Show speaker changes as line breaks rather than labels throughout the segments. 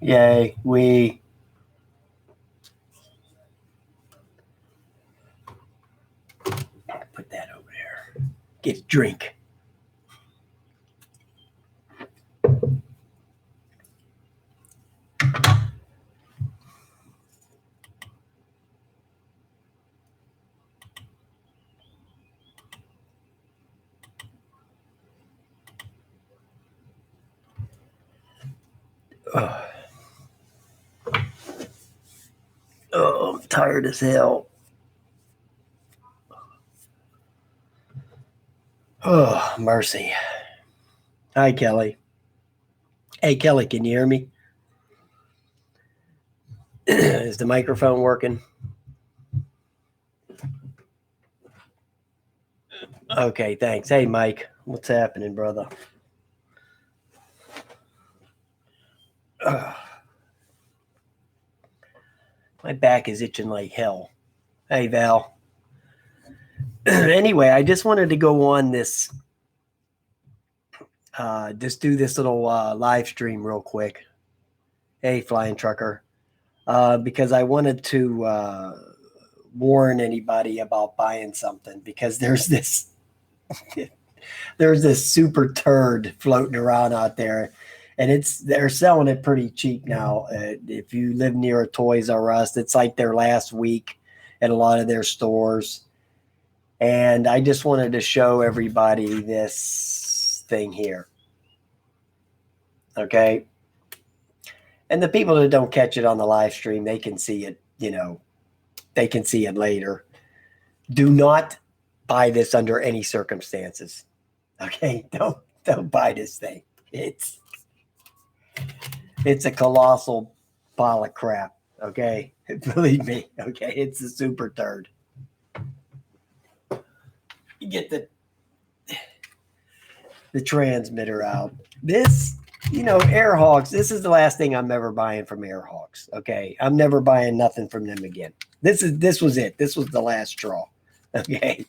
Yay, we. Put that over there. Get a drink. Oh, I'm tired as hell. Oh, mercy. Hi, Kelly. Hey, Kelly, can you hear me? Is the microphone working? Okay, thanks. Hey, Mike, what's happening, brother? My back is itching like hell. Hey, Val. Anyway, I just wanted to go on this, just do this little live stream real quick. Hey, Flying Trucker. Because I wanted to warn anybody about buying something, because there's this super turd floating around out there, and they're selling it pretty cheap now. If you live near a Toys R Us, it's like their last week at a lot of their stores. And I just wanted to show everybody this thing here. Okay. And the people that don't catch it on the live stream, they can see it, they can see it later. Do not buy this under any circumstances. Okay. Don't buy this thing. It's a colossal pile of crap. Okay. Believe me. Okay. It's a super turd. You get the transmitter out. This, Airhawks, this is the last thing I'm ever buying from Airhawks. Okay. I'm never buying nothing from them again. This was it. This was the last straw. Okay.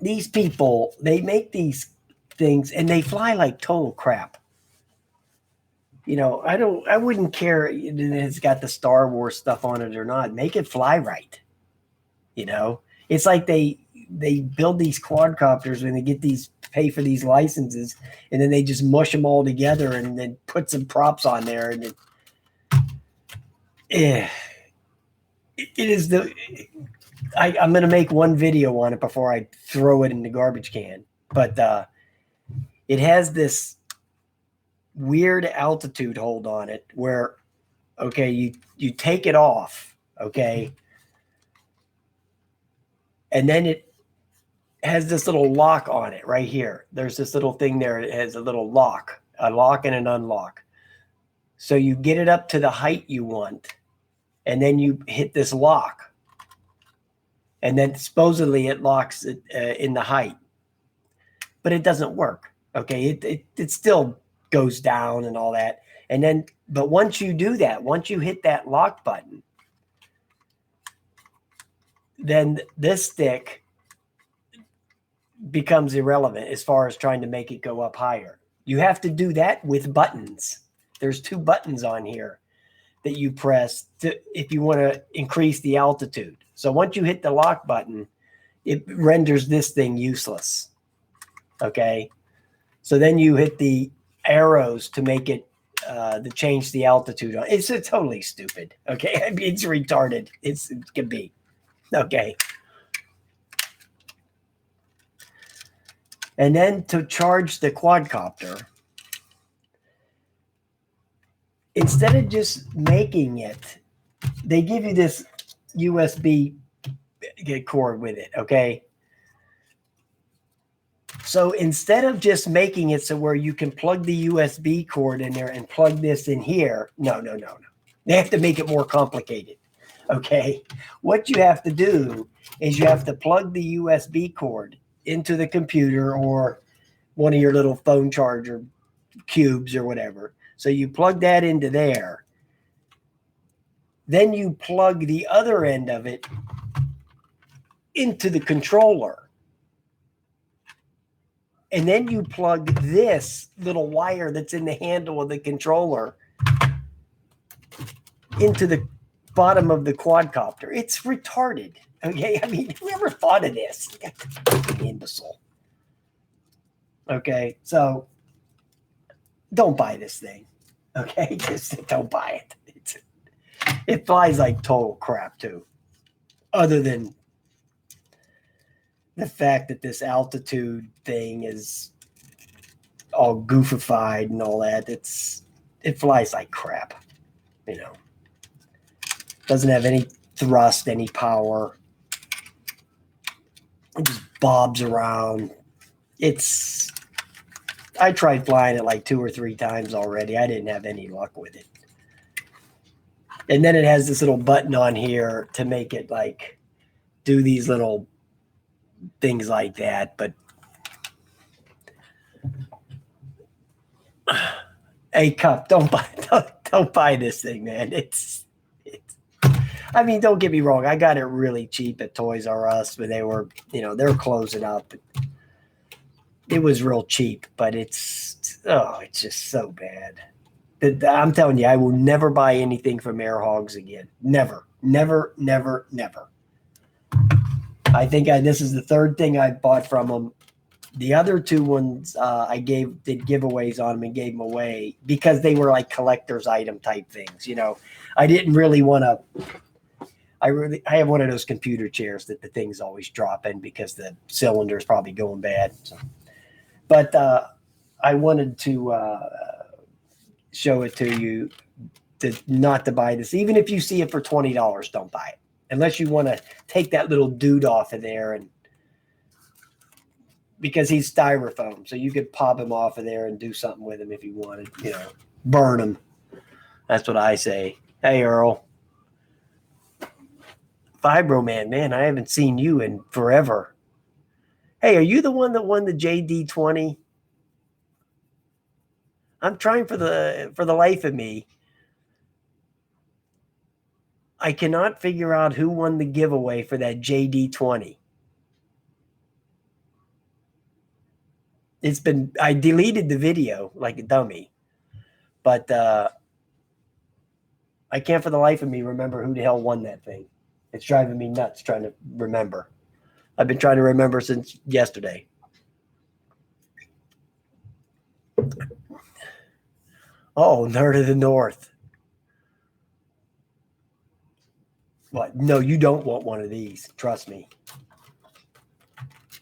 These people, they make these things and they fly like total crap. I wouldn't care if it's got the Star Wars stuff on it or not. Make it fly right. It's like they build these quadcopters when they pay for these licenses, and then they just mush them all together and then put some props on there. And it is I'm going to make one video on it before I throw it in the garbage can. But it has this weird altitude hold on it where, okay, you take it off, okay, and then it has this little lock on it right here. There's this little thing there. It has a little lock and an unlock. So you get it up to the height you want, and then you hit this lock. And then supposedly it locks it in the height. But it doesn't work. Okay, it still goes down and all that. But once you do that, once you hit that lock button, then this stick becomes irrelevant as far as trying to make it go up higher. You have to do that with buttons. There's 2 buttons on here that you press if you want to increase the altitude. So once you hit the lock button, it renders this thing useless. Okay. So then you hit the arrows to make it to change the altitude on. It's totally stupid. Okay. I mean, it's retarded. It can be. Okay. And then to charge the quadcopter, instead of just making it, they give you this USB cord with it, okay? So instead of just making it so where you can plug the USB cord in there and plug this in here, no. They have to make it more complicated, okay? What you have to do is you have to plug the USB cord into the computer or one of your little phone charger cubes or whatever. So you plug that into there. Then you plug the other end of it into the controller. And then you plug this little wire that's in the handle of the controller into the bottom of the quadcopter. It's retarded. Okay. I mean, whoever thought of this? Imbecile. Okay. So don't buy this thing. Okay. Just don't buy it. It flies like total crap too. Other than the fact that this altitude thing is all goofified and all that, it flies like crap, you know. Doesn't have any thrust, any power. It just bobs around. I tried flying it like 2 or 3 times already. I didn't have any luck with it. And then it has this little button on here to make it like do these little things like that. But hey, Cup, don't buy this thing, man. It's I mean, don't get me wrong. I got it really cheap at Toys R Us when they were closing up. It was real cheap, but it's just so bad. I'm telling you, I will never buy anything from Air Hogs again. Never, never, never, never. I think this is the 3rd thing I bought from them. The other 2 ones I did giveaways on them and gave them away because they were like collector's item type things. You know, I didn't really want to. I have one of those computer chairs that the thing's always dropping because the cylinder's probably going bad. So. But I wanted to show it to you not to buy this. Even if you see it for $20, don't buy it. Unless you want to take that little dude off of there, and because he's styrofoam. So you could pop him off of there and do something with him if you wanted, burn him. That's what I say. Hey, Earl. Fibroman, man, I haven't seen you in forever. Hey, are you the one that won the JD20? I'm trying for the life of me. I cannot figure out who won the giveaway for that JD20. I deleted the video like a dummy, but I can't for the life of me remember who the hell won that thing. It's driving me nuts trying to remember. I've been trying to remember since yesterday. Oh, Nerd of the North. What? No, you don't want one of these. Trust me.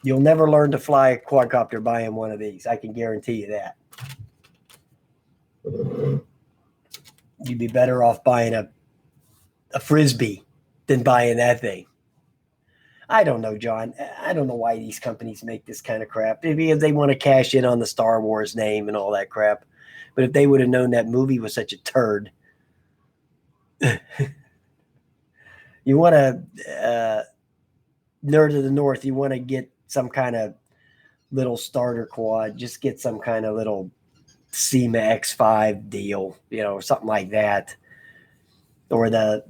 You'll never learn to fly a quadcopter buying one of these. I can guarantee you that. You'd be better off buying a Frisbee than buying that thing. I don't know, John. I don't know why these companies make this kind of crap. Maybe if they want to cash in on the Star Wars name and all that crap. But if they would have known that movie was such a turd. You want to Nerd of the North, you want to get some kind of little starter quad. Just get some kind of little SEMA X5 deal, or something like that. Or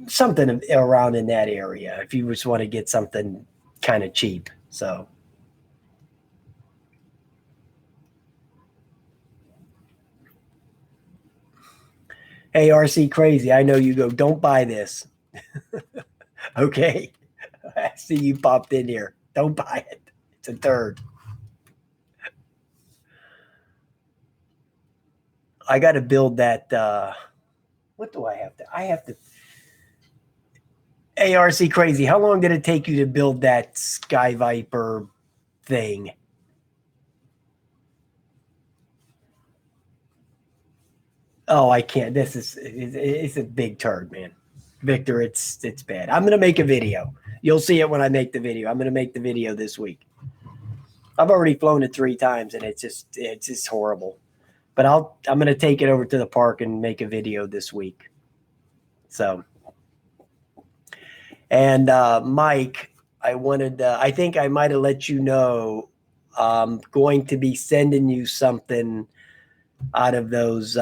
something around in that area if you just want to get something kind of cheap. So hey, RC Crazy, I know you go, don't buy this. Okay. I see you popped in here. Don't buy it. It's a turd. I got to build that. What do I have to? ARC Crazy, how long did it take you to build that Sky Viper thing? Oh, I can't. It's a big turd, man. Victor, it's bad. I'm going to make a video. You'll see it when I make the video. I'm going to make the video this week. I've already flown it 3 times and it's just horrible. But I'm going to take it over to the park and make a video this week. So, and Mike, I think I might have let you know, I'm going to be sending you something out of those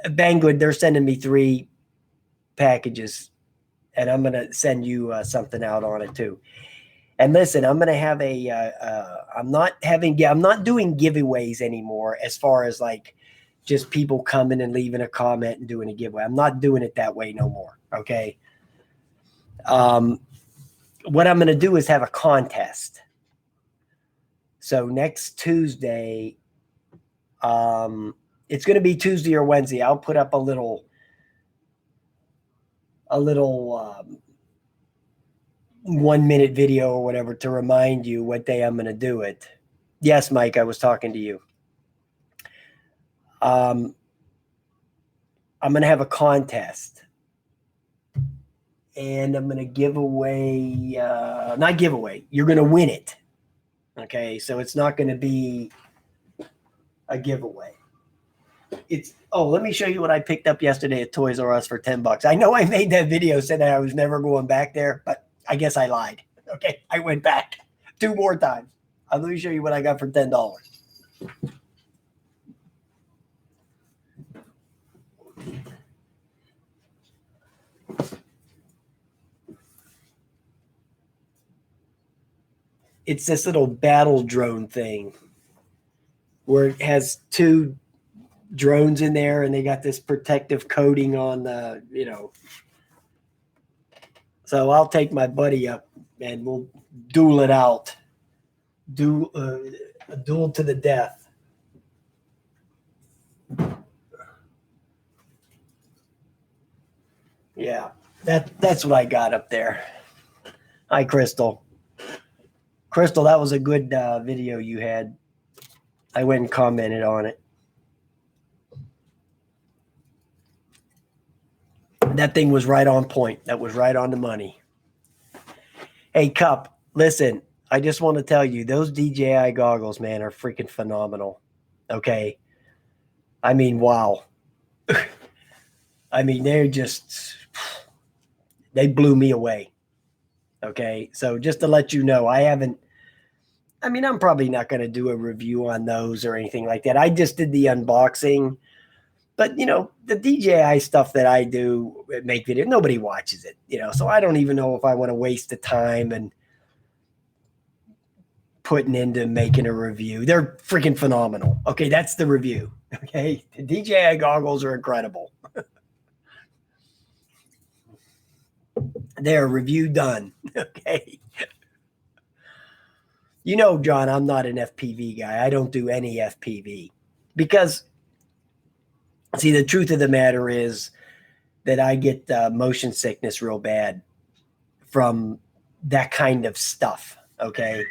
Banggood. They're sending me 3 packages and I'm going to send you something out on it too. And listen, I'm going to have I'm not doing giveaways anymore as far as like just people coming and leaving a comment and doing a giveaway. I'm not doing it that way no more. Okay. What I'm going to do is have a contest. So next Tuesday, it's going to be Tuesday or Wednesday. I'll put up a little 1 minute video or whatever to remind you what day I'm going to do it. Yes, Mike, I was talking to you. I'm going to have a contest, and I'm going to give away, not give away, you're going to win it. Okay. So it's not going to be a giveaway. Let me show you what I picked up yesterday at Toys R Us for $10. I know I made that video saying that I was never going back there, but I guess I lied. Okay, I went back 2 more times. Let me show you what I got for $10. It's this little battle drone thing where it has 2 drones in there, and they got this protective coating on the, So I'll take my buddy up and we'll duel it out. A duel to the death. Yeah, that's what I got up there. Hi, Crystal. Crystal, that was a good video you had. I went and commented on it. That thing was right on point. That was right on the money. Hey, Cup, listen, I just want to tell you, those DJI goggles, man, are freaking phenomenal. Okay. I mean, wow. I mean, they blew me away. Okay. So just to let you know, I'm probably not going to do a review on those or anything like that. I just did the unboxing. But, the DJI stuff that I do, make video, nobody watches it, so I don't even know if I want to waste the time and putting into making a review. They're freaking phenomenal. Okay, that's the review. Okay, the DJI goggles are incredible. They're review done. Okay. John, I'm not an FPV guy. I don't do any FPV because, see, the truth of the matter is that I get motion sickness real bad from that kind of stuff. Okay.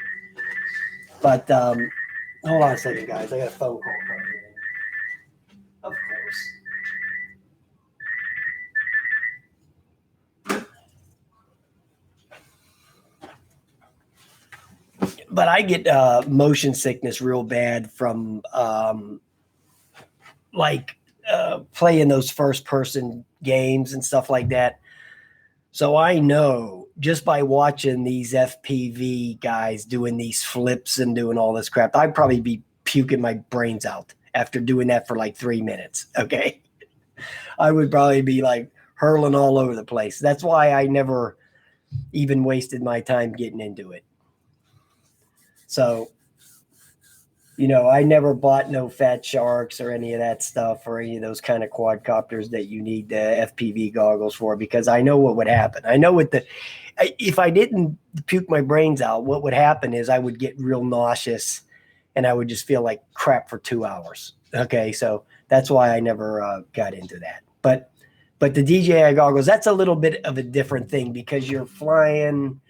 But hold on a second, guys. I got a phone call coming in. Of course. But I get motion sickness real bad from playing those first-person games and stuff like that. So I know just by watching these FPV guys doing these flips and doing all this crap, I'd probably be puking my brains out after doing that for like 3 minutes. Okay. I would probably be like hurling all over the place. That's why I never even wasted my time getting into it. So, I never bought no Fat Sharks or any of that stuff or any of those kind of quadcopters that you need the FPV goggles for, because I know what would happen. I know if I didn't puke my brains out, what would happen is I would get real nauseous and I would just feel like crap for 2 hours. Okay. So that's why I never got into that. But the DJI goggles, that's a little bit of a different thing because you're flying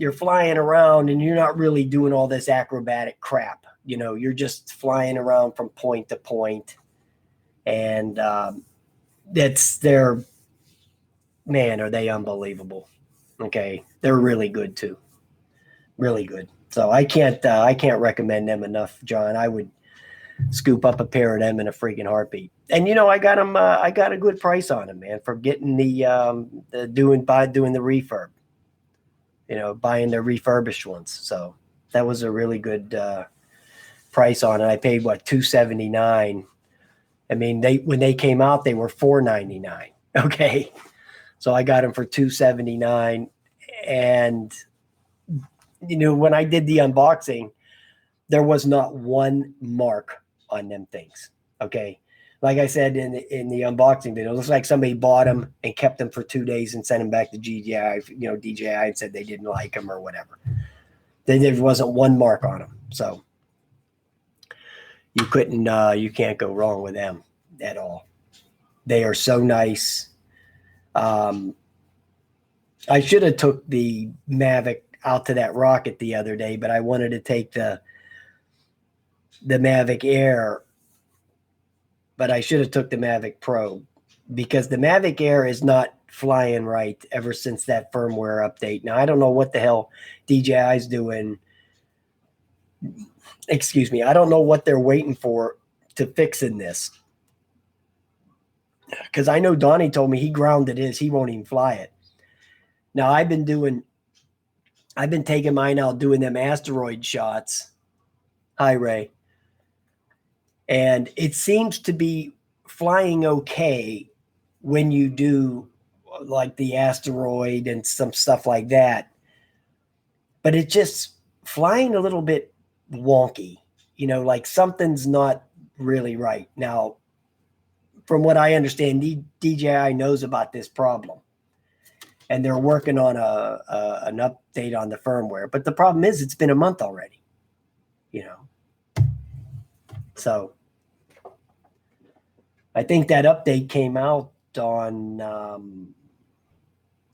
around and you're not really doing all this acrobatic crap. You're just flying around from point to point, and man, are they unbelievable. Okay. They're really good too. Really good. So I can't recommend them enough, John. I would scoop up a pair of them in a freaking heartbeat. And I got them. I got a good price on them, man, for getting doing the refurb. Buying the refurbished ones. So that was a really good price on it. I paid $279. I mean, when they came out, they were $499. Okay. So I got them for $279. And, when I did the unboxing, there was not one mark on them things. Okay. Like I said in the unboxing video, it looks like somebody bought them and kept them for 2 days and sent them back to DJI, DJI, and said they didn't like them or whatever. There wasn't one mark on them. So you can't go wrong with them at all. They are so nice. I should have took the Mavic out to that rocket the other day, but I wanted to take the Mavic Air, but I should have took the Mavic Pro, because the Mavic Air is not flying right ever since that firmware update. Now, I don't know what the hell DJI is doing. Excuse me. I don't know what they're waiting for to fixing this. Because I know Donnie told me he grounded his. He won't even fly it. Now, I've been taking mine out, doing them asteroid shots. Hi, Ray. And it seems to be flying okay when you do like the asteroid and some stuff like that. But it's just flying a little bit wonky, like something's not really right. Now, from what I understand, DJI knows about this problem, and they're working on an update on the firmware. But the problem is, it's been a month already, So I think that update came out on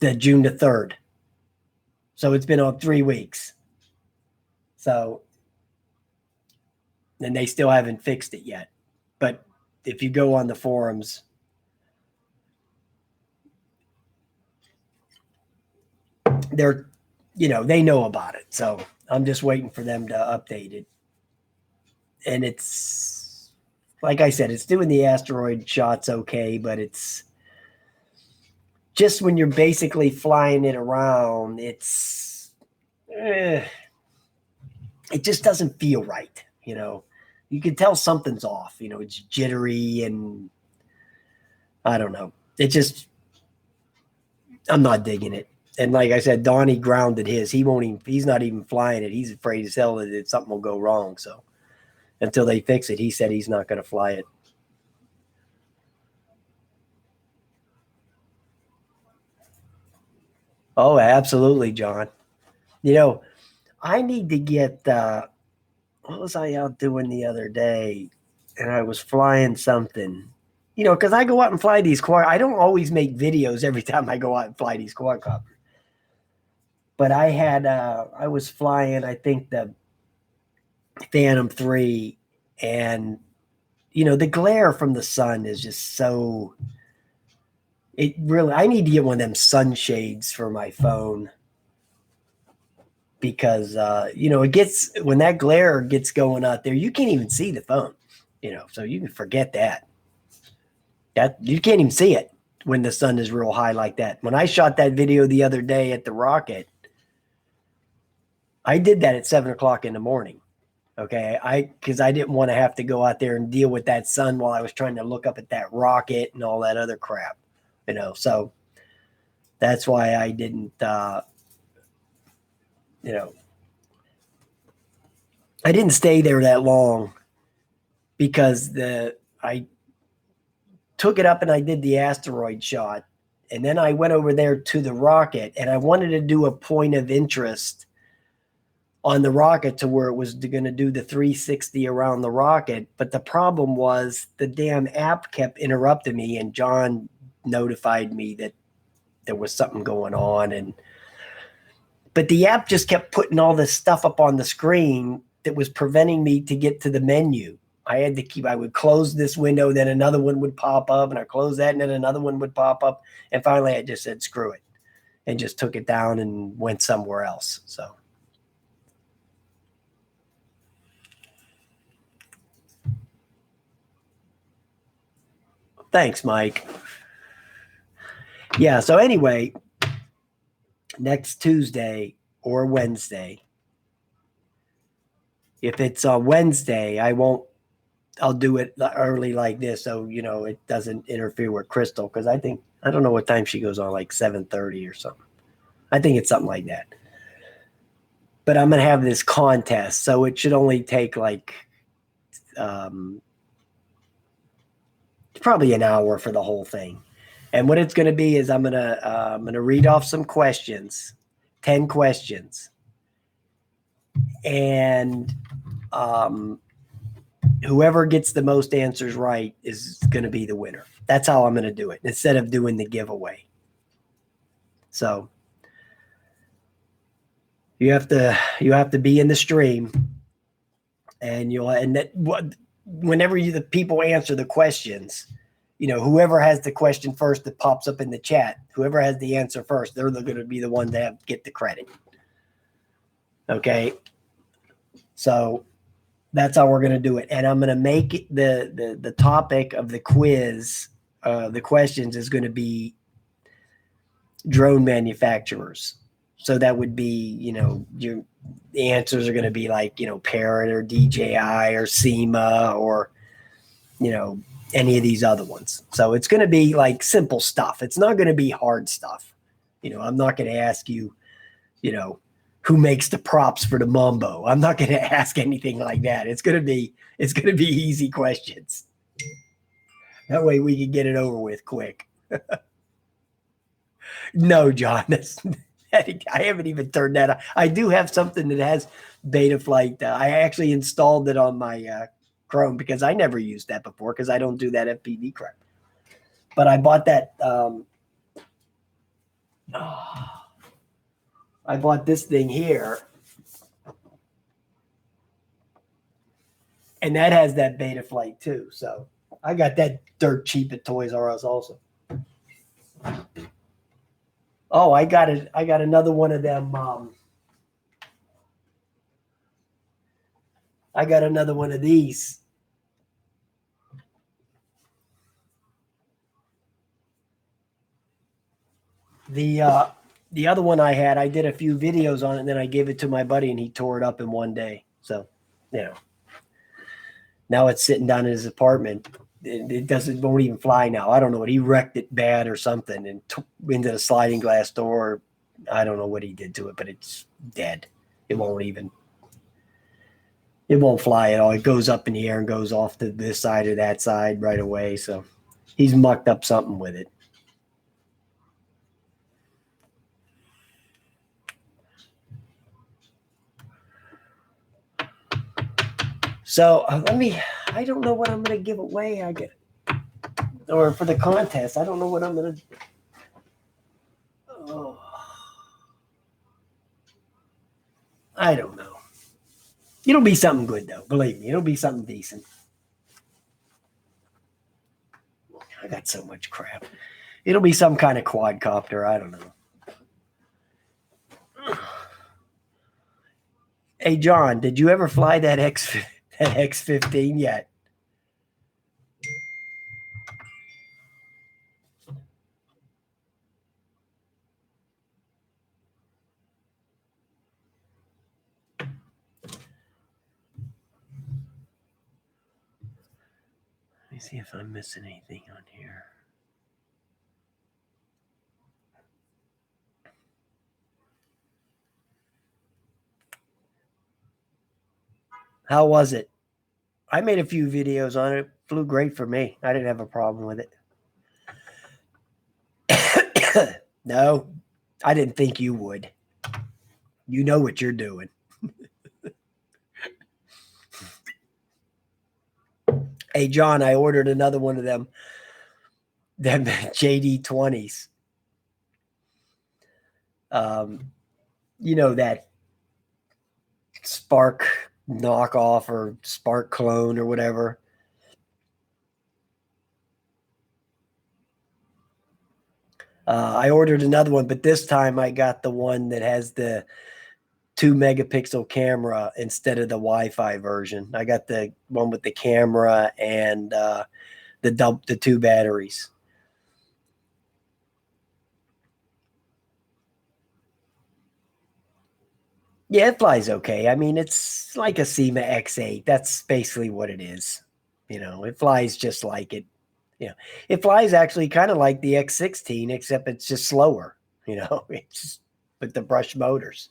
the June the 3rd. So it's been on 3 weeks. So, and they still haven't fixed it yet. But if you go on the forums, they're, they know about it. So I'm just waiting for them to update it. And it's, like I said, it's doing the asteroid shots okay, but it's just when you're basically flying it around, it just doesn't feel right. You can tell something's off. It's jittery, and I don't know. I'm not digging it. And like I said, Donnie grounded his. He's not even flying it. He's afraid as hell that something will go wrong. So until they fix it, he said he's not going to fly it. Oh, absolutely, John. I need to get, what was I out doing the other day? And I was flying something, because I go out and fly these I don't always make videos every time I go out and fly these quadcopters. But I was flying, I think, the Phantom 3, and, the glare from the sun is just so, I need to get one of them sunshades for my phone, because, when that glare gets going out there, you can't even see the phone, so you can forget that. You can't even see it when the sun is real high like that. When I shot that video the other day at the rocket, I did that at 7:00 in the morning. Okay. Because I didn't want to have to go out there and deal with that sun while I was trying to look up at that rocket and all that other crap, so that's why I didn't, I didn't stay there that long, because I took it up and I did the asteroid shot, and then I went over there to the rocket, and I wanted to do a point of interest on the rocket to where it was going to do the 360 around the rocket. But the problem was the damn app kept interrupting me, and John notified me that there was something going on. But the app just kept putting all this stuff up on the screen that was preventing me to get to the menu. I would close this window, then another one would pop up, and I close that, and then another one would pop up. And finally I just said, screw it, and just took it down and went somewhere else. So. Thanks, Mike. Yeah. So anyway, next Tuesday or Wednesday, if it's on Wednesday, I'll do it early like this, so it doesn't interfere with Crystal, because I think I don't know what time she goes on, like 7:30 or something. I think it's something like that. But I'm gonna have this contest, so it should only take like probably an hour for the whole thing. And what it's gonna be is I'm gonna read off some questions, 10 questions, and whoever gets the most answers right is going to be the winner. That's how I'm going to do it instead of doing the giveaway. So you have to be in the stream, and whenever the people answer the questions, whoever has the question first that pops up in the chat, whoever has the answer first, they're going to be the one that get the credit. Okay, so that's how we're going to do it. And I'm going to make it the topic of the quiz, the questions is going to be drone manufacturers. So that would be, the answers are going to be like, Parrot or DJI or SEMA or, any of these other ones. So it's going to be like simple stuff. It's not going to be hard stuff. I'm not going to ask you, who makes the props for the Mambo. I'm not going to ask anything like that. It's going to be easy questions. That way we can get it over with quick. No, John, I haven't even turned that on. I do have something that has Betaflight. I actually installed it on my Chrome because I never used that before because I don't do that FPV crap. But I bought that. I bought this thing here, and that has that Betaflight too. So I got that dirt cheap at Toys R Us also. Oh, I got it. I got another one of them. I got another one of these. The other one I had, I did a few videos on it, and then I gave it to my buddy, and he tore it up in one day. So, now it's sitting down in his apartment. It won't even fly now. I don't know what he wrecked it bad or something, and into the sliding glass door. I don't know what he did to it, but it's dead. It won't fly at all. It goes up in the air and goes off to this side or that side right away. So he's mucked up something with it. So I don't know what I'm going to give away. Or for the contest, I don't know what I'm going to. Oh, I don't know. It'll be something good though. Believe me, it'll be something decent. I got so much crap. It'll be some kind of quadcopter. I don't know. Hey, John, did you ever fly that X-15 yet? Let me see if I'm missing anything on here. How was it? I made a few videos on it. Flew great for me. I didn't have a problem with it. No, I didn't think you would. You know what you're doing. Hey, John, I ordered another one of them JD20s. That Spark knockoff or Spark clone or whatever. I ordered another one, but this time I got the one that has the 2 megapixel camera instead of the Wi-Fi version. I got the one with the camera and the 2 batteries. Yeah, it flies okay. I mean, it's like a SEMA X8. That's basically what it is. It flies just like it. Yeah, it flies actually kind of like the X16, except it's just slower. It's just with the brush motors.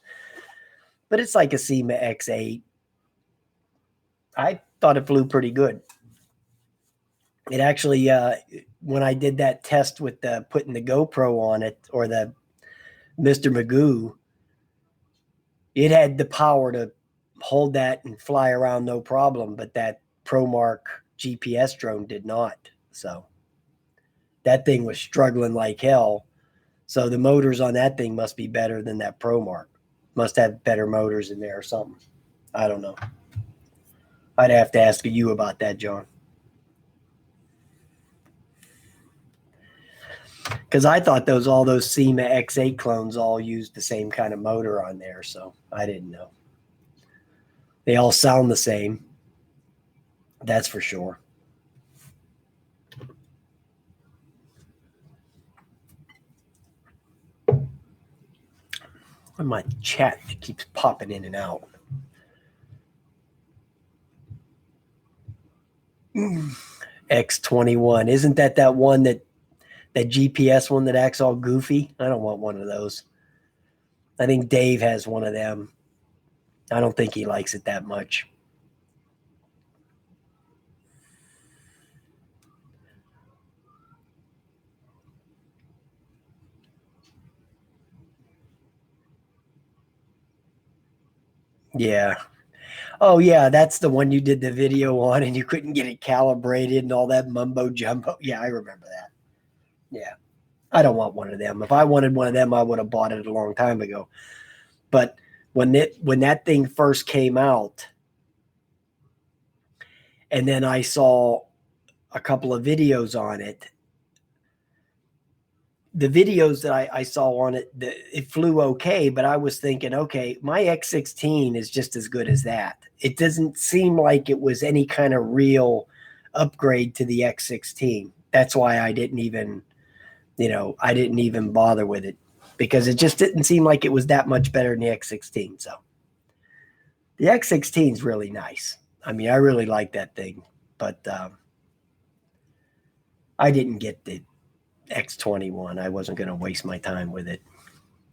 But it's like a SEMA X8. I thought it flew pretty good. It actually, when I did that test with putting the GoPro on it, or the Mr. Magoo, it had the power to hold that and fly around no problem, but that ProMark GPS drone did not. So that thing was struggling like hell. So the motors on that thing must be better than that ProMark. Must have better motors in there or something. I don't know. I'd have to ask you about that, John. Because I thought all those SEMA X8 clones all used the same kind of motor on there, so I didn't know. They all sound the same. That's for sure. And my chat keeps popping in and out. X21. Isn't that one that GPS one that acts all goofy? I don't want one of those. I think Dave has one of them. I don't think he likes it that much. Yeah. Oh, yeah, that's the one you did the video on and you couldn't get it calibrated and all that mumbo jumbo. Yeah, I remember that. Yeah. I don't want one of them. If I wanted one of them, I would have bought it a long time ago. But when that thing first came out, and then I saw a couple of videos on it, the videos that I saw on it, it flew okay, but I was thinking, okay, my X16 is just as good as that. It doesn't seem like it was any kind of real upgrade to the X16. That's why I didn't even bother with it, because it just didn't seem like it was that much better than the X16. So the X16 is really nice. I mean, I really like that thing, but I didn't get the X21. I wasn't going to waste my time with it.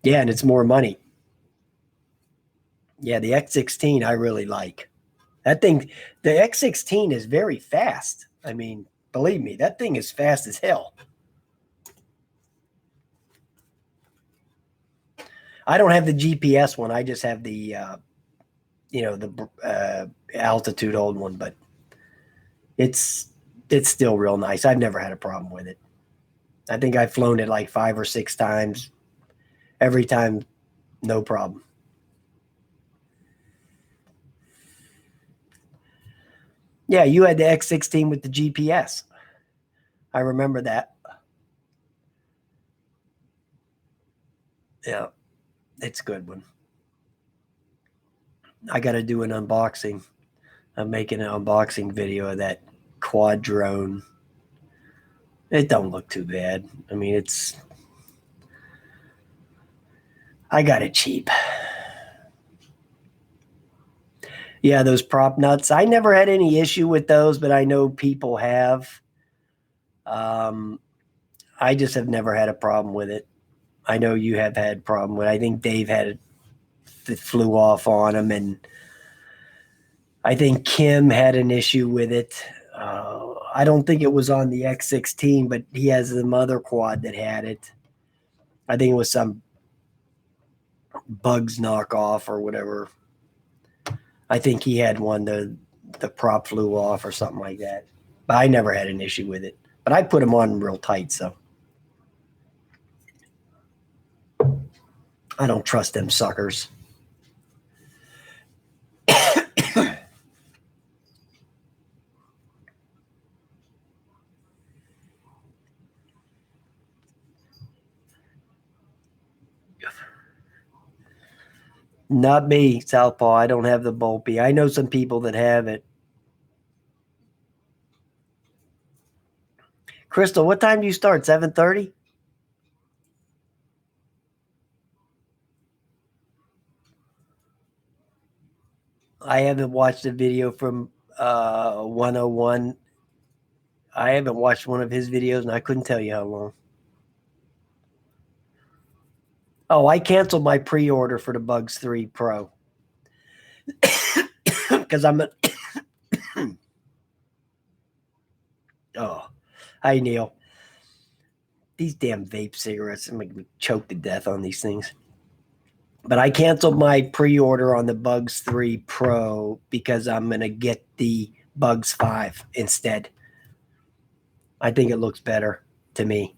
Yeah, and it's more money. Yeah, the X16 I really like. That thing, the X16 is very fast. I mean, believe me, that thing is fast as hell. I don't have the GPS one. I just have the altitude hold one, but it's still real nice. I've never had a problem with it. I think I've flown it like 5 or 6 times. Every time, no problem. Yeah, you had the X16 with the GPS. I remember that. Yeah, it's a good one. I got to do an unboxing. I'm making an unboxing video of that quad drone. It don't look too bad. I mean, I got it cheap. Yeah, those prop nuts. I never had any issue with those, but I know people have. I just have never had a problem with it. I know you have had a problem with it. I think Dave had it that flew off on him, and I think Kim had an issue with it. I don't think it was on the X16, but he has the mother quad that had it. I think it was some Bugs knockoff or whatever. I think he had one, the prop flew off or something like that. But I never had an issue with it. But I put them on real tight, so I don't trust them suckers. Not me, Southpaw. I don't have the Volpe. I know some people that have it. Crystal, what time do you start? 7:30? I haven't watched a video from 101. I haven't watched one of his videos, and I couldn't tell you how long. Oh, I canceled my pre-order for the Bugs 3 Pro because I'm a oh, hi Neil. These damn vape cigarettes make me choke to death on these things. But I canceled my pre-order on the Bugs 3 Pro because I'm gonna get the Bugs 5 instead. I think it looks better to me.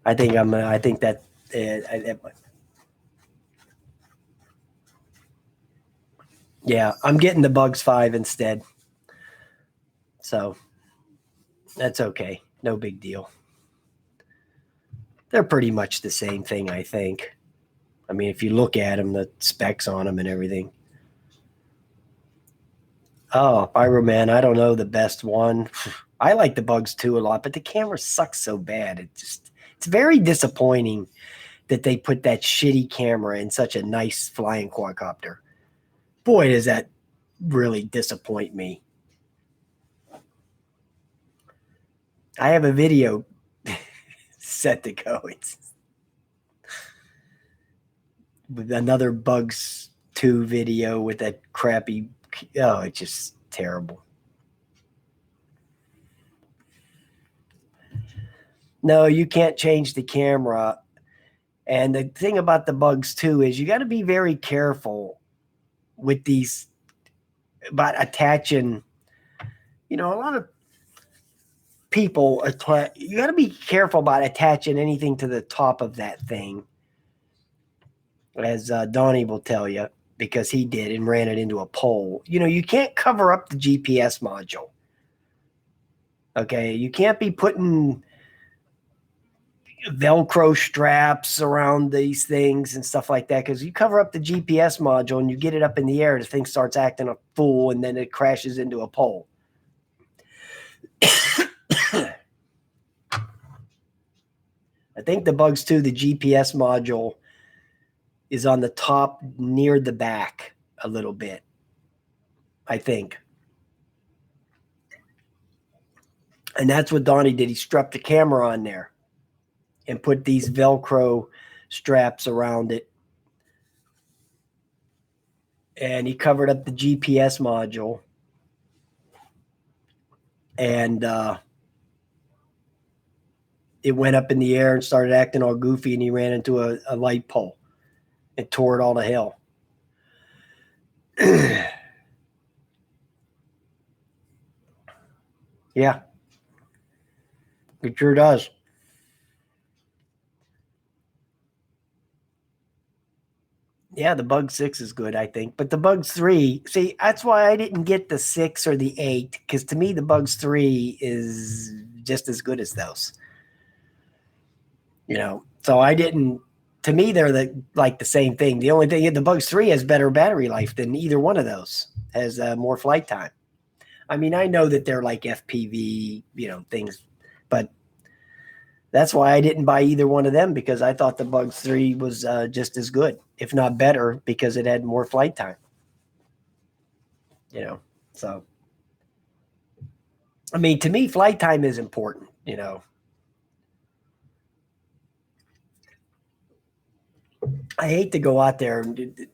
I think that yeah, I'm getting the Bugs 5 instead. So that's okay. No big deal. They're pretty much the same thing, I think. I mean, if you look at them, the specs on them and everything. Oh, Pyroman, I don't know the best one. I like the Bugs 2 a lot, but the camera sucks so bad. It's very disappointing that they put that shitty camera in such a nice flying quadcopter. Boy, does that really disappoint me. I have a video set to go. It's with another Bugs 2 video with that crappy. Oh, it's just terrible. No, you can't change the camera. And the thing about the Bugs 2 is you got to be very careful with these about attaching. A lot of people, you got to be careful about attaching anything to the top of that thing, as Donnie will tell you, because he did and ran it into a pole. You can't cover up the GPS module. Okay, you can't be putting Velcro straps around these things and stuff like that, because you cover up the GPS module and you get it up in the air, the thing starts acting a fool and then it crashes into a pole. I think the Bugs 2, the GPS module is on the top near the back a little bit, I think. And that's what Donnie did. He strapped the camera on there and put these Velcro straps around it. And he covered up the GPS module. And it went up in the air and started acting all goofy, and he ran into a light pole and tore it all to hell. Yeah. It sure does. Yeah, the Bug 6 is good, I think. But the Bugs 3, see, that's why I didn't get the 6 or the 8, because to me, the Bugs 3 is just as good as those. So I didn't, to me, they're the same thing. The only thing, the Bugs 3 has better battery life than either one of those, has more flight time. I mean, I know that they're like FPV, things, but that's why I didn't buy either one of them, because I thought the Bugs 3 was just as good, if not better, because it had more flight time. So, I mean, to me, flight time is important, I hate to go out there and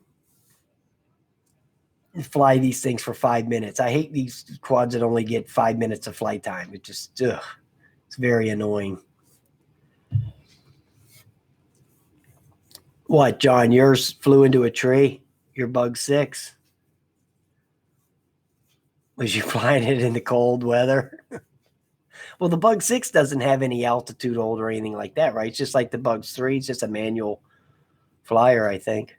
fly these things for 5 minutes. I hate these quads that only get 5 minutes of flight time. It just, it's very annoying. What, John? Yours flew into a tree? Your Bug 6? Was you flying it in the cold weather? Well, the Bug 6 doesn't have any altitude hold or anything like that, right? It's just like the Bugs 3. It's just a manual flyer, I think.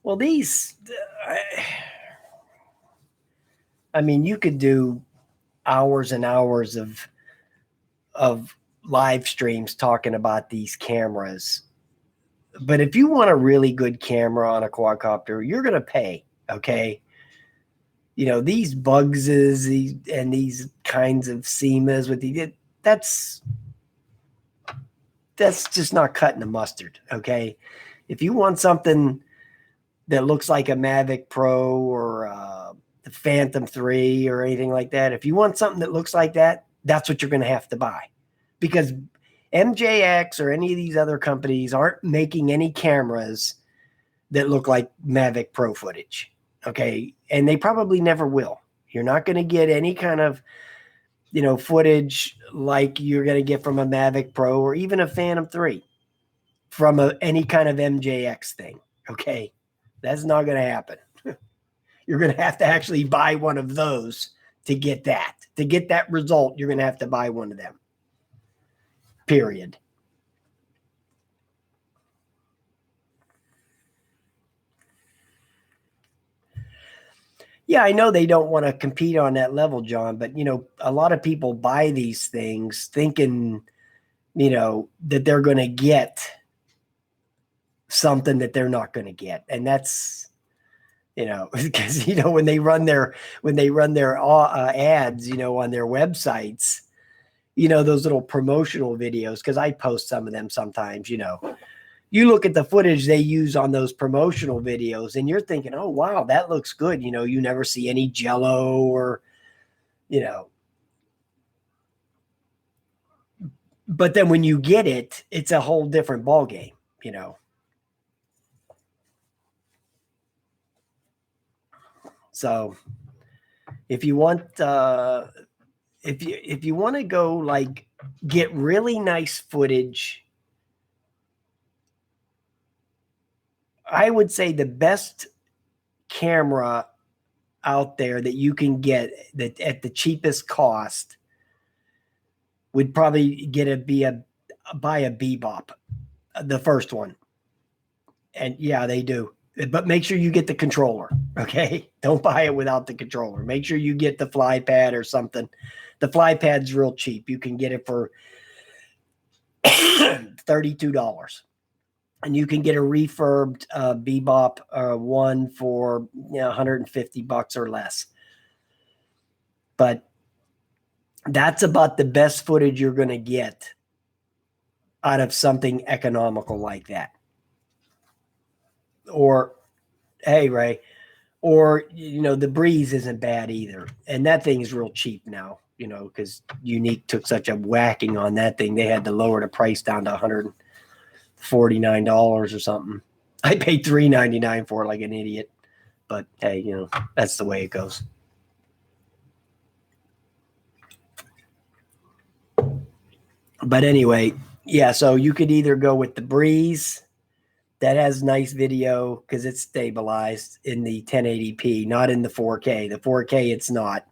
Well, these, I mean, you could do hours and hours of live streams talking about these cameras. But if you want a really good camera on a quadcopter, you're going to pay, okay? these Bugses, these kinds of SEMAs that's just not cutting the mustard. Okay. If you want something that looks like a Mavic Pro or the Phantom 3 or anything like that, if you want something that looks like that, that's what you're going to have to buy, because MJX or any of these other companies aren't making any cameras that look like Mavic Pro footage. Okay. And they probably never will. You're not going to get any kind of, footage like you're going to get from a Mavic Pro or even a Phantom 3 from any kind of MJX thing. Okay. That's not going to happen. You're going to have to actually buy one of those to get that. To get that result, you're going to have to buy one of them. Period. Yeah, I know they don't want to compete on that level, John, but a lot of people buy these things thinking, that they're going to get something that they're not going to get. And that's, because, when they run their ads, on their websites, those little promotional videos, because I post some of them sometimes, you look at the footage they use on those promotional videos and you're thinking, oh, wow, that looks good. You never see any jello or, but then when you get it, it's a whole different ballgame, So if you want, if you want to go like get really nice footage, I would say the best camera out there that you can get that at the cheapest cost would probably buy a Bebop, the first one. And yeah, they do. But make sure you get the controller, okay? Don't buy it without the controller. Make sure you get the fly pad or something. The fly pad's real cheap. You can get it for $32. And you can get a refurbed Bebop one for $150 or less. But that's about the best footage you're going to get out of something economical like that. Or, hey, Ray, or, the Breeze isn't bad either. And that thing is real cheap now, because Unique took such a whacking on that thing. They had to lower the price down to $149 or something. I paid $3.99 for it like an idiot. But, hey, that's the way it goes. But anyway, yeah, so you could either go with the Breeze that has nice video because it's stabilized in the 1080p, not in the 4K. The 4K, it's not.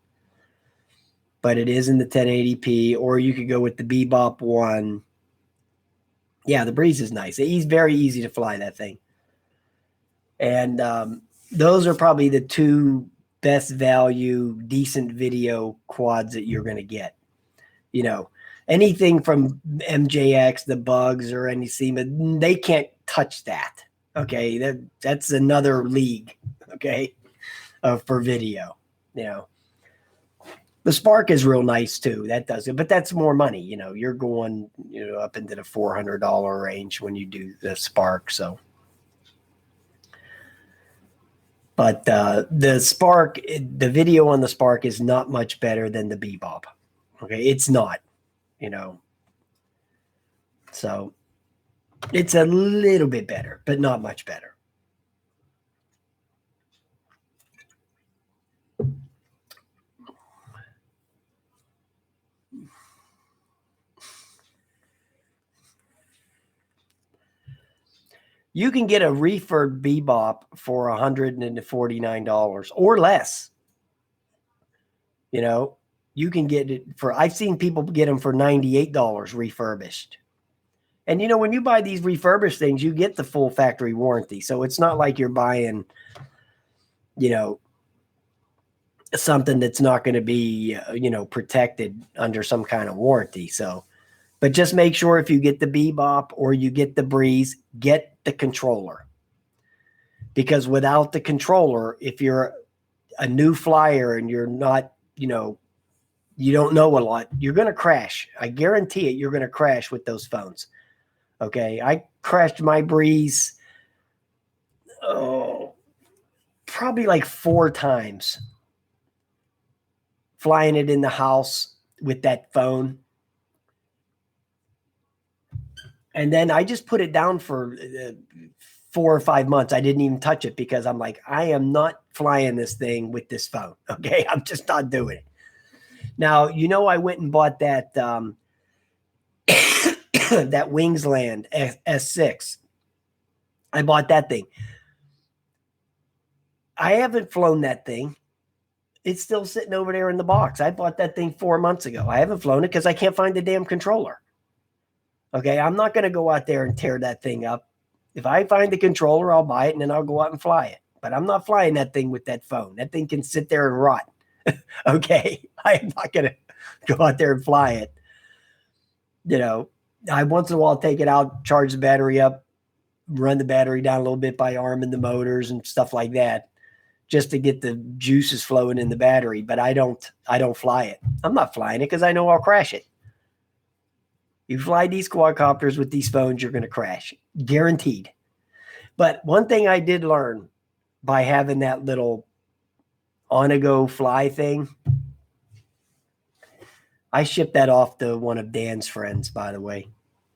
But it is in the 1080p. Or you could go with the Bebop one. Yeah, the Breeze is nice. It's very easy to fly, that thing. And those are probably the two best value, decent video quads that you're going to get. Anything from MJX, the Bugs, or any SEMA, they can't touch that. Okay, that's another league. Okay, for video. The Spark is real nice too. That does it, but that's more money. You're going up into the $400 range when you do the Spark. So, but the Spark, the video on the Spark is not much better than the Bebop. Okay, it's not. So it's a little bit better, but not much better. You can get a refurb Bebop for $149 or less. You can get it for, I've seen people get them for $98 refurbished. And, when you buy these refurbished things, you get the full factory warranty. So it's not like you're buying, something that's not going to be, protected under some kind of warranty. So, but just make sure if you get the Bebop or you get the Breeze, get the controller. Because without the controller, if you're a new flyer and you're not, you don't know a lot, you're going to crash. I guarantee it. You're going to crash with those phones. Okay. I crashed my Breeze. Probably like 4 times flying it in the house with that phone. And then I just put it down for 4 or 5 months. I didn't even touch it because I'm like, I am not flying this thing with this phone. Okay. I'm just not doing it. Now, I went and bought that, that Wingsland S6. I bought that thing. I haven't flown that thing. It's still sitting over there in the box. I bought that thing 4 months ago. I haven't flown it because I can't find the damn controller. Okay, I'm not going to go out there and tear that thing up. If I find the controller, I'll buy it and then I'll go out and fly it. But I'm not flying that thing with that phone. That thing can sit there and rot. Okay, I am not going to go out there and fly it. I once in a while take it out, charge the battery up, run the battery down a little bit by arming the motors and stuff like that, just to get the juices flowing in the battery. But I don't fly it. I'm not flying it because I know I'll crash it. You fly these quadcopters with these phones, you're going to crash, guaranteed. But one thing I did learn by having that little on-a-go fly thing, I shipped that off to one of Dan's friends, by the way.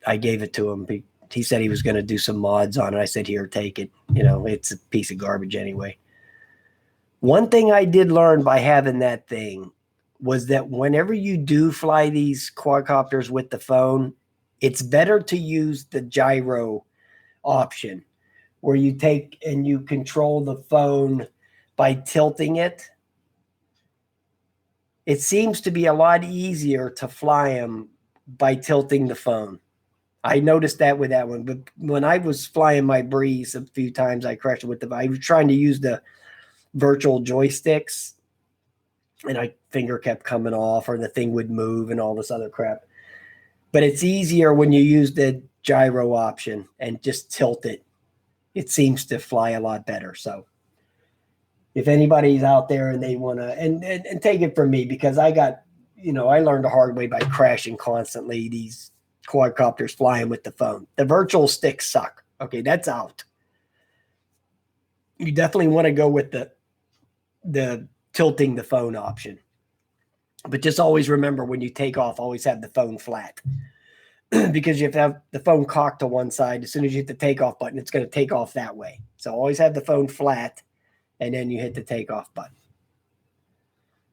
I gave it to him. He said he was going to do some mods on it. I said, here, take it. It's a piece of garbage anyway. One thing I did learn by having that thing was that whenever you do fly these quadcopters with the phone, it's better to use the gyro option where you take and you control the phone by tilting it. It seems to be a lot easier to fly them by tilting the phone. I noticed that with that one. But when I was flying my Breeze a few times, I crashed it with I was trying to use the virtual joysticks, and my finger kept coming off, or the thing would move and all this other crap. But it's easier when you use the gyro option and just tilt it. It seems to fly a lot better. So if anybody's out there and they want to, and take it from me, because I got, I learned the hard way by crashing constantly these quadcopters flying with the phone. The virtual sticks suck. Okay, that's out. You definitely want to go with the tilting the phone option. But just always remember, when you take off, always have the phone flat. Because you have to have the phone cocked to one side. As soon as you hit the takeoff button, it's going to take off that way. So always have the phone flat, and then you hit the takeoff button.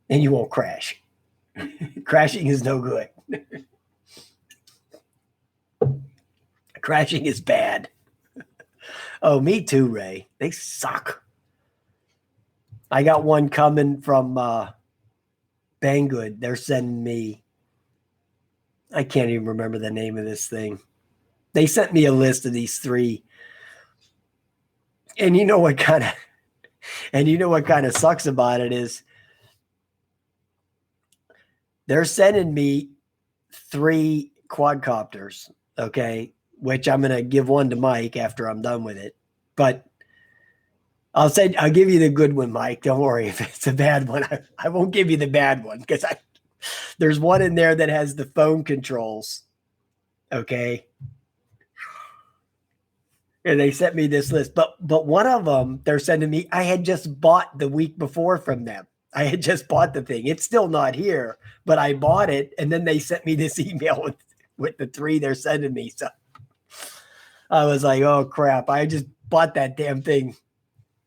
And you won't crash. Crashing is no good. Crashing is bad. Oh, me too, Ray. They suck. I got one coming from Banggood. They're sending me, I can't even remember the name of this thing. They sent me a list of these 3. And you know what kind of sucks about it is they're sending me 3 quadcopters, okay, which I'm going to give one to Mike after I'm done with it. But I'll give you the good one, Mike. Don't worry if it's a bad one. I won't give you the bad one, because there's one in there that has the phone controls. Okay. And they sent me this list, but one of them they're sending me, I had just bought the week before from them. I had just bought the thing. It's still not here, but I bought it. And then they sent me this email with the 3 they're sending me. So I was like, oh crap. I just bought that damn thing.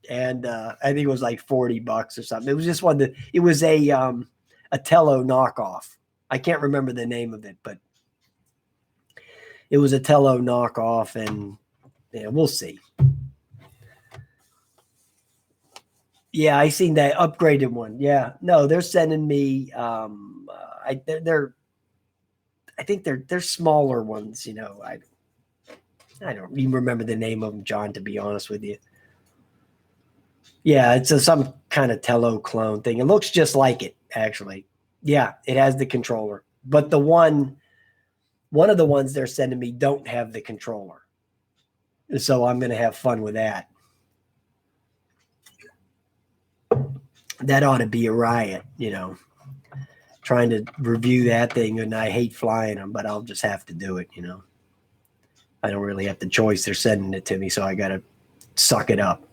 And I think it was like $40 or something. It was just it was a Tello knockoff. I can't remember the name of it, but it was a Tello knockoff, and yeah, we'll see. Yeah, I seen that upgraded one. Yeah, no, they're sending me. I think they're smaller ones. I don't even remember the name of them, John, to be honest with you. Yeah, it's some kind of Tello clone thing. It looks just like it, actually. Yeah, it has the controller. But one of the ones they're sending me don't have the controller. So I'm going to have fun with that. That ought to be a riot, trying to review that thing. And I hate flying them, but I'll just have to do it, I don't really have the choice. They're sending it to me, so I got to suck it up.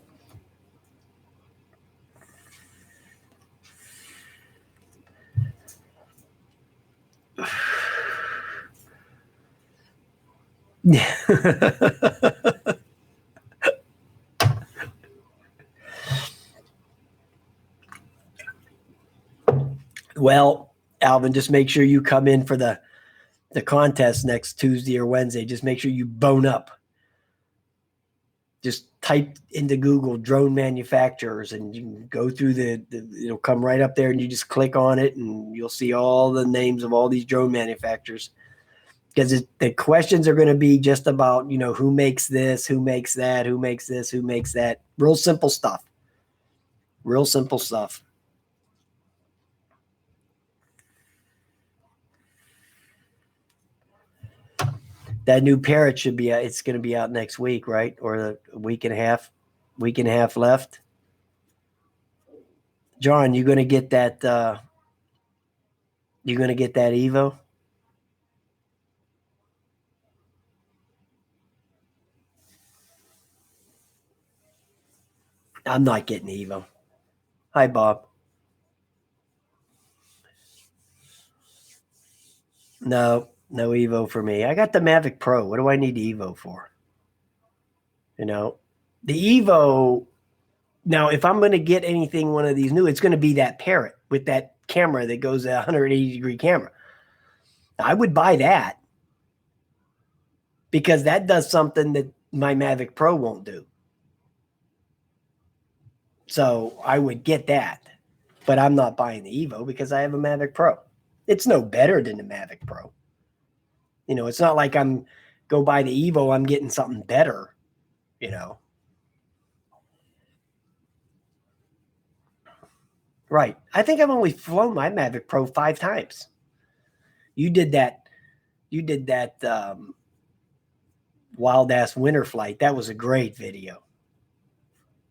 Well, Alvin, just make sure you come in for the contest next Tuesday or Wednesday. Just make sure you bone up. Just type into Google drone manufacturers and you can go through it'll come right up there and you just click on it and you'll see all the names of all these drone manufacturers. Because the questions are going to be just about, who makes this, who makes that, who makes this, who makes that. Real simple stuff. Real simple stuff. That new Parrot should be it's going to be out next week, right? Or a week and a half left. John, you going to get that Evo? I'm not getting Evo. Hi, Bob. No Evo for me. I got the Mavic Pro. What do I need Evo for? The Evo. Now, if I'm going to get anything, one of these new, it's going to be that Parrot with that camera that goes a 180-degree camera. I would buy that because that does something that my Mavic Pro won't do. So I would get that, but I'm not buying the Evo because I have a Mavic Pro. It's no better than the Mavic Pro. It's not like I'm go buy the Evo, I'm getting something better, Right. I think I've only flown my Mavic Pro 5 times. You did that wild ass winter flight. That was a great video.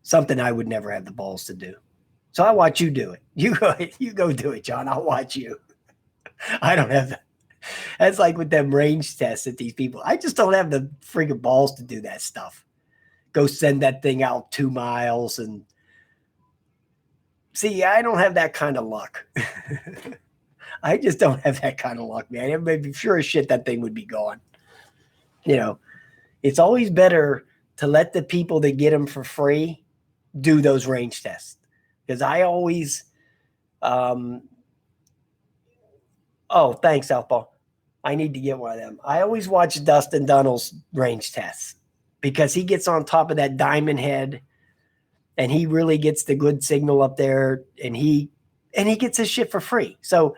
Something I would never have the balls to do. So I watch you do it. You go do it, John. I'll watch you. I don't have the, that's like with them range tests that these people. I just don't have the friggin' balls to do that stuff. Go send that thing out 2 miles and see, I don't have that kind of luck. I just don't have that kind of luck, man. Everybody sure as shit that thing would be gone. It's always better to let the people that get them for free do those range tests. Because I always, oh, thanks, Southpaw. I need to get one of them. I always watch Dustin Dunnell's range tests because he gets on top of that diamond head and he really gets the good signal up there and he gets his shit for free. So,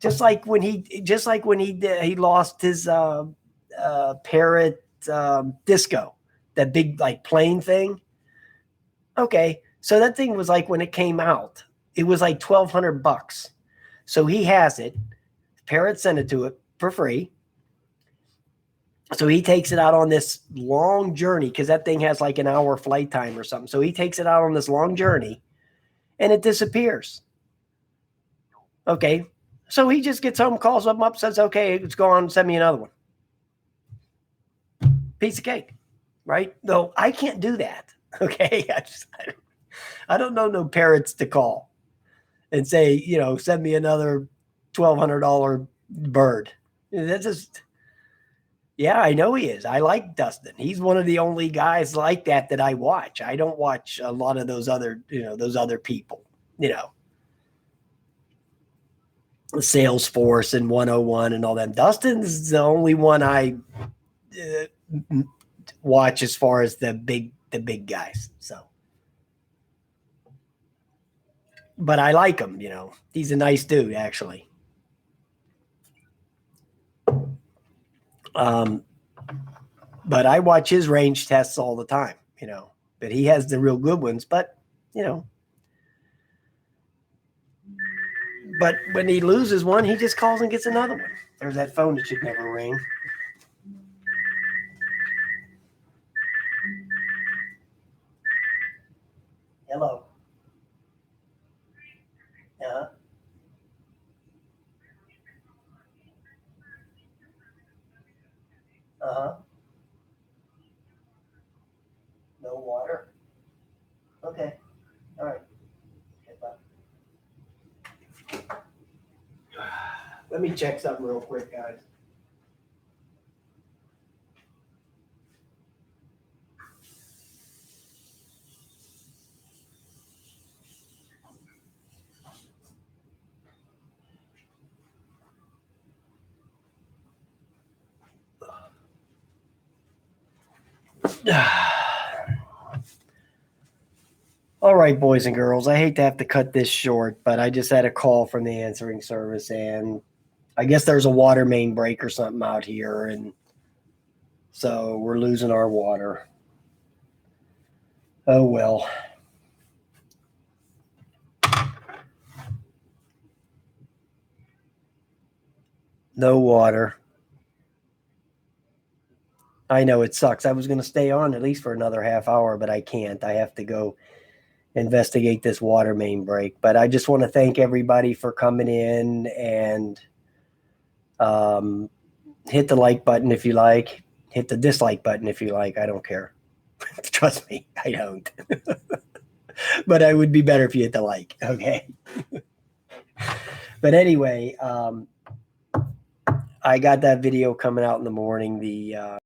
just like when he lost his Parrot Disco, that big like plane thing. Okay, so that thing was like when it came out, it was like $1,200. So he has it. Parrot sent it to it for free. So he takes it out on this long journey because that thing has like an hour flight time or something. So he takes it out on this long journey and it disappears. Okay. So he just gets home, calls them up, says, okay, it's gone. Send me another one. Piece of cake. Right? No, I can't do that. Okay. I don't know no parrots to call and say, send me another $1,200 bird. That's just, yeah, I know he is. I like Dustin. He's one of the only guys like that I watch. I don't watch a lot of those other people, Salesforce and 101 and all that. Dustin's the only one I watch as far as the big guys. So, but I like him, he's a nice dude actually. But I watch his range tests all the time, but he has the real good ones, but but when he loses one, he just calls and gets another one. There's that phone that should never ring. Hello. Uh-huh. No water. Okay. All right. Okay, bye. Let me check something real quick, guys. All right, boys and girls, I hate to have to cut this short, but I just had a call from the answering service, and I guess there's a water main break or something out here, and so we're losing our water. Oh well. No water. I know it sucks. I was going to stay on at least for another half hour, but I can't. I have to go investigate this water main break. But I just want to thank everybody for coming in, and um, hit the like button if you like. Hit the dislike button if you like. I don't care. Trust me, I don't. But I would be better if you hit the like. Okay. But anyway, I got that video coming out in the morning. The